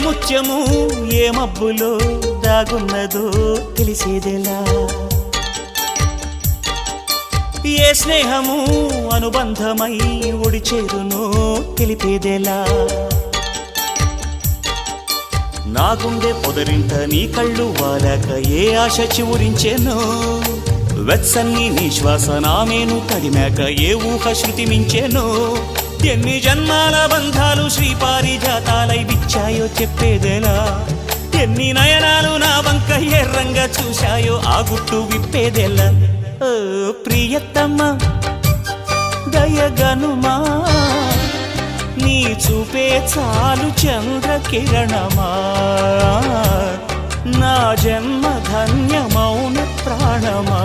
ముత్యము ఏ మబ్బులో దాగున్నదో తెలిసేదెలా ఏ స్నేహము అనుబంధమై ఒడి చేరునో తెలిపేదెలా నా గుండె పొదరింట నీ కళ్ళు వాలాక ఏ ఆశ చివురించెనో వెచ్చని నీ శ్వాస నామేను తడిమాక ఏ ఊహ శృతి మించెనో ఎన్ని జన్మాల బంధాలు శ్రీపారిజాతాలై విచ్చాయో చెప్పేదెలా ఎన్ని నయనాలు నా వంక ఎర్రంగా చూశాయో ఆ గుట్టు విప్పేదెలా ఓ ప్రియతమ్మ దయగనుమా నీ చూపే చాలు చంద్రకిరణమా నా జన్మ ధన్యమౌన ప్రాణమా